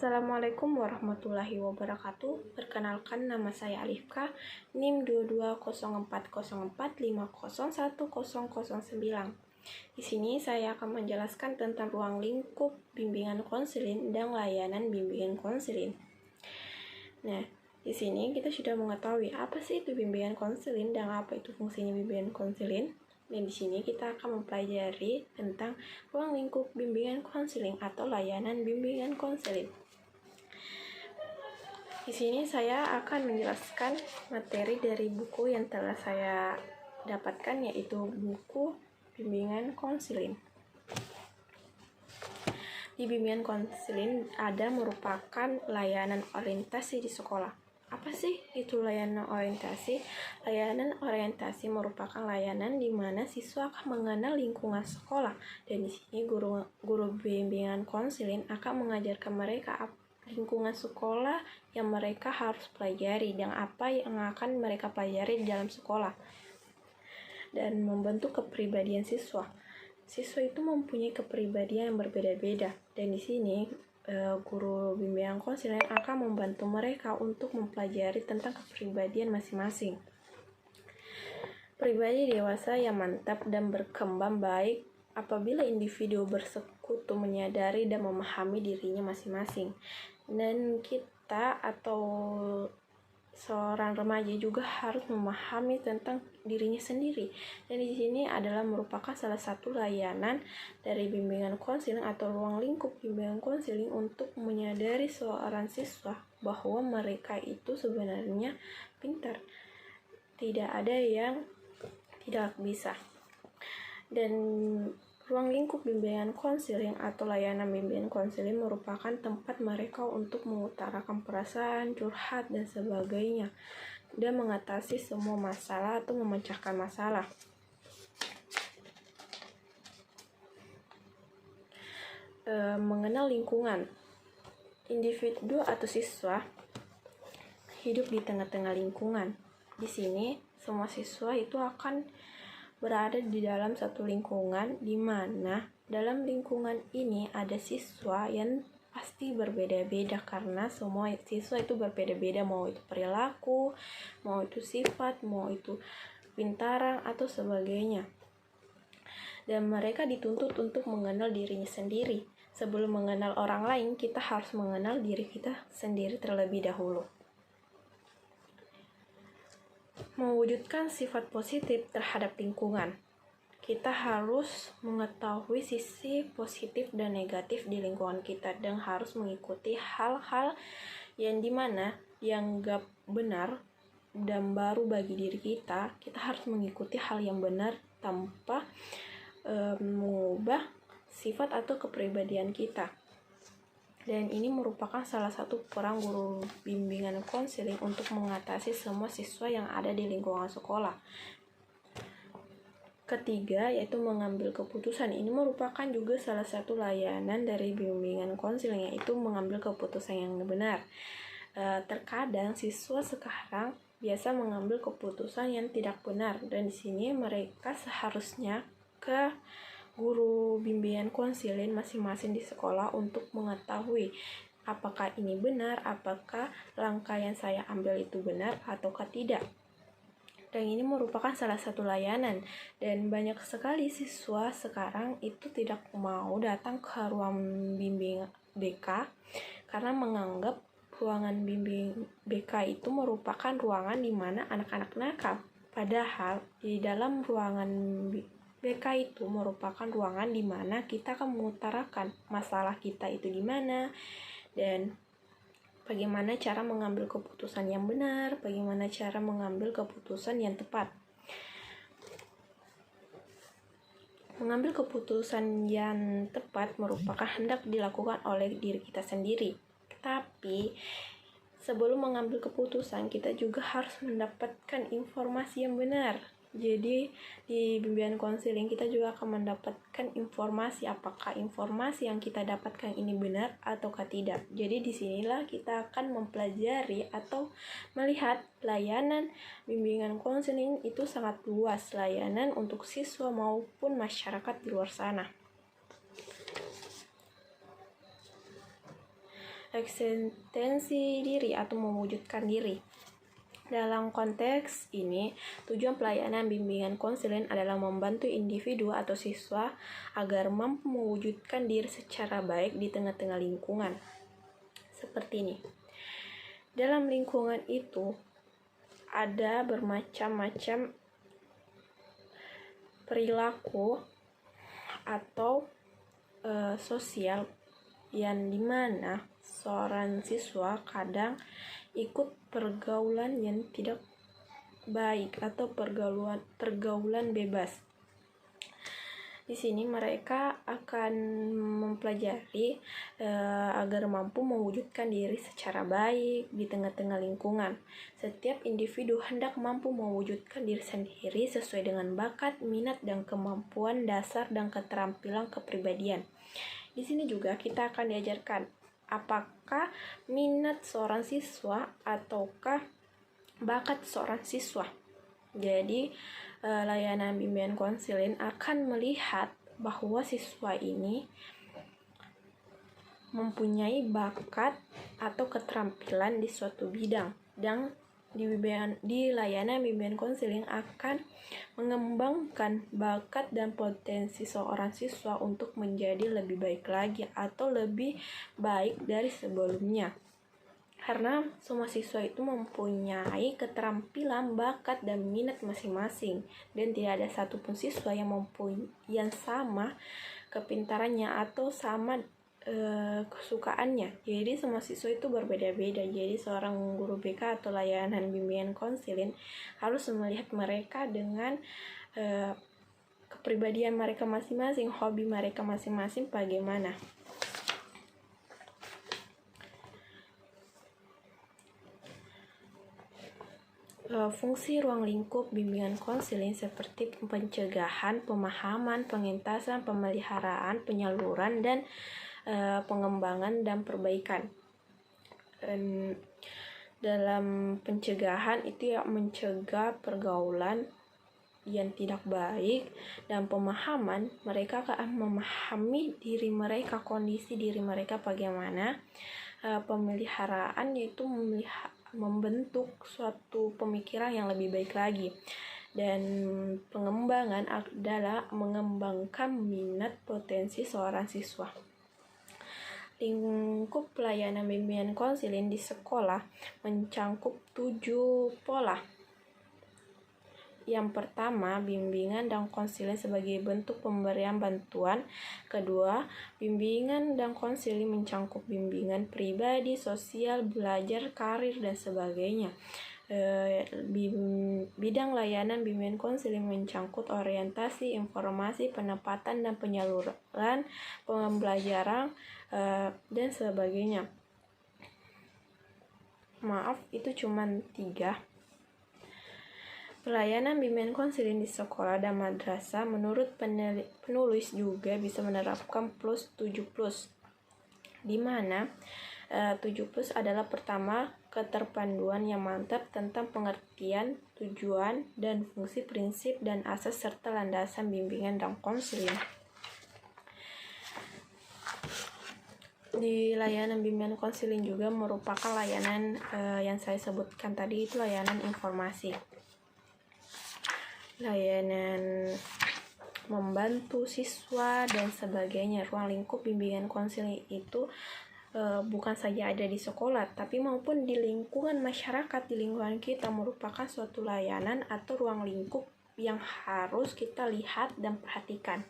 Assalamualaikum warahmatullahi wabarakatuh. Perkenalkan, nama saya Alifka, NIM 220404501009. Di sini saya akan menjelaskan tentang ruang lingkup bimbingan konseling dan layanan bimbingan konseling. Nah, di sini kita sudah mengetahui apa sih itu bimbingan konseling dan apa itu fungsinya bimbingan konseling. Dan di sini kita akan mempelajari tentang ruang lingkup bimbingan konseling atau layanan bimbingan konseling. Di sini saya akan menjelaskan materi dari buku yang telah saya dapatkan, yaitu buku bimbingan konseling. Di bimbingan konseling ada merupakan layanan orientasi di sekolah. Apa sih itu layanan orientasi? Layanan orientasi merupakan layanan di mana siswa akan mengenal lingkungan sekolah, dan di sini guru bimbingan konseling akan mengajarkan mereka lingkungan sekolah yang mereka harus pelajari dan apa yang akan mereka pelajari di dalam sekolah, dan membentuk kepribadian siswa. Siswa itu mempunyai kepribadian yang berbeda-beda, dan di sini guru bimbingan konseling akan membantu mereka untuk mempelajari tentang kepribadian masing-masing. Pribadi dewasa yang mantap dan berkembang baik apabila individu bersekutu menyadari dan memahami dirinya masing-masing. Dan kita atau seorang remaja juga harus memahami tentang dirinya sendiri. Dan di sini adalah merupakan salah satu layanan dari bimbingan konseling atau ruang lingkup bimbingan konseling untuk menyadari seorang siswa bahwa mereka itu sebenarnya pintar. Tidak ada yang tidak bisa. Dan ruang lingkup bimbingan konseling atau layanan bimbingan konseling merupakan tempat mereka untuk mengutarakan perasaan, curhat, dan sebagainya, dan mengatasi semua masalah atau memecahkan masalah. Mengenal lingkungan. Individu atau siswa hidup di tengah-tengah lingkungan. Di sini, semua siswa itu akan berada di dalam satu lingkungan, di mana dalam lingkungan ini ada siswa yang pasti berbeda-beda, karena semua siswa itu berbeda-beda, mau itu perilaku, mau itu sifat, mau itu pintaran atau sebagainya. Dan mereka dituntut untuk mengenal dirinya sendiri. Sebelum mengenal orang lain, kita harus mengenal diri kita sendiri terlebih dahulu. Mewujudkan sifat positif terhadap lingkungan, kita harus mengetahui sisi positif dan negatif di lingkungan kita, dan harus mengikuti hal-hal yang dimana yang gak benar dan baru bagi diri kita. Kita harus mengikuti hal yang benar tanpa mengubah sifat atau kepribadian kita. Dan ini merupakan salah satu peran guru bimbingan konseling untuk mengatasi semua siswa yang ada di lingkungan sekolah. Ketiga, yaitu mengambil keputusan. Ini merupakan juga salah satu layanan dari bimbingan konseling, yaitu mengambil keputusan yang benar. Terkadang siswa sekarang biasa mengambil keputusan yang tidak benar, dan di sini mereka seharusnya ke guru bimbingan konseling masing-masing di sekolah untuk mengetahui apakah ini benar, apakah langkah yang saya ambil itu benar ataukah tidak. Dan ini merupakan salah satu layanan, dan banyak sekali siswa sekarang itu tidak mau datang ke ruang bimbing BK karena menganggap ruangan bimbing BK itu merupakan ruangan di mana anak-anak nakal. Padahal di dalam ruangan BK itu merupakan ruangan di mana kita akan mengutarakan masalah kita itu di mana, dan bagaimana cara mengambil keputusan yang benar, bagaimana cara mengambil keputusan yang tepat. Mengambil keputusan yang tepat merupakan hendak dilakukan oleh diri kita sendiri. Tapi sebelum mengambil keputusan, kita juga harus mendapatkan informasi yang benar. Jadi di bimbingan konseling kita juga akan mendapatkan informasi apakah informasi yang kita dapatkan ini benar ataukah tidak. Jadi disinilah kita akan mempelajari atau melihat layanan bimbingan konseling itu sangat luas, layanan untuk siswa maupun masyarakat di luar sana. eksistensi diri atau mewujudkan diri. Dalam konteks ini, tujuan pelayanan bimbingan konseling adalah membantu individu atau siswa agar mampu mewujudkan diri secara baik di tengah-tengah lingkungan. Seperti ini. Dalam lingkungan itu, ada bermacam-macam perilaku atau sosial yang dimana seorang siswa kadang ikut pergaulan yang tidak baik atau pergaulan bebas. Di sini mereka akan mempelajari agar mampu mewujudkan diri secara baik di tengah-tengah lingkungan. Setiap individu hendak mampu mewujudkan diri sendiri sesuai dengan bakat, minat, dan kemampuan dasar dan keterampilan kepribadian. Di sini juga kita akan diajarkan apakah minat seorang siswa ataukah bakat seorang siswa. Jadi, layanan bimbingan konseling akan melihat bahwa siswa ini mempunyai bakat atau keterampilan di suatu bidang, dan di layanan bimbingan konseling akan mengembangkan bakat dan potensi seorang siswa untuk menjadi lebih baik lagi atau lebih baik dari sebelumnya. Karena semua siswa itu mempunyai keterampilan, bakat, dan minat masing-masing, dan tidak ada satupun siswa yang sama kepintarannya atau sama kesukaannya. Jadi semua siswa itu berbeda-beda. Jadi seorang guru BK atau layanan bimbingan konseling harus melihat mereka dengan kepribadian mereka masing-masing, hobi mereka masing-masing bagaimana. Fungsi ruang lingkup bimbingan konseling seperti pencegahan, pemahaman, pengentasan, pemeliharaan, penyaluran, dan pengembangan dan perbaikan. Dalam pencegahan itu ya mencegah pergaulan yang tidak baik, dan pemahaman mereka akan memahami diri mereka, kondisi diri mereka bagaimana. Pemeliharaan yaitu membentuk suatu pemikiran yang lebih baik lagi, dan pengembangan adalah mengembangkan minat potensi seorang siswa. Lingkup pelayanan bimbingan konseling di sekolah mencangkup 7 pola. Yang pertama, bimbingan dan konseling sebagai bentuk pemberian bantuan. Kedua, bimbingan dan konseling mencangkup bimbingan pribadi, sosial, belajar, karir, dan sebagainya. Bidang layanan bimbingan konseling mencangkup orientasi, informasi, penempatan, dan penyaluran, pembelajaran, dan sebagainya. Maaf, itu cuma 3. Pelayanan bimbingan konseling di sekolah dan madrasah menurut penulis juga bisa menerapkan plus 7+, di mana 7+ adalah pertama, keterpaduan yang mantap tentang pengertian, tujuan, dan fungsi, prinsip, dan asas serta landasan bimbingan dan konseling. Di layanan bimbingan konseling juga merupakan layanan yang saya sebutkan tadi, itu layanan informasi. Layanan membantu siswa dan sebagainya. Ruang lingkup bimbingan konseling itu bukan saja ada di sekolah, tapi maupun di lingkungan masyarakat, di lingkungan kita merupakan suatu layanan atau ruang lingkup yang harus kita lihat dan perhatikan.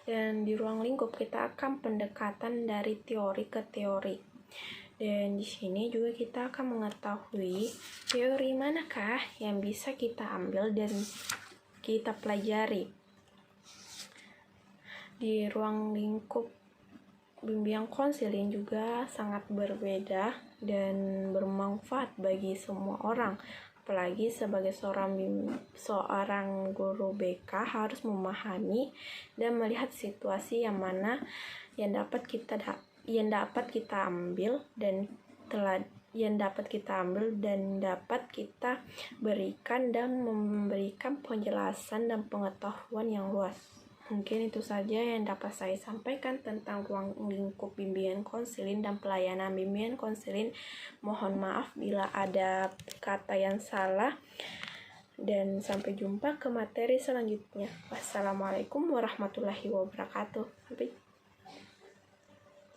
Dan di ruang lingkup kita akan pendekatan dari teori ke teori. Dan di sini juga kita akan mengetahui teori manakah yang bisa kita ambil dan kita pelajari. Di ruang lingkup bimbingan konseling juga sangat berbeda dan bermanfaat bagi semua orang. Apalagi sebagai seorang guru BK harus memahami dan melihat situasi yang mana yang dapat kita ambil dan yang dapat kita ambil dan dapat kita berikan dan memberikan penjelasan dan pengetahuan yang luas. Mungkin itu saja yang dapat saya sampaikan tentang ruang lingkup bimbingan konseling dan pelayanan bimbingan konseling. Mohon maaf bila ada kata yang salah, dan sampai jumpa ke materi selanjutnya. Wassalamualaikum warahmatullahi wabarakatuh.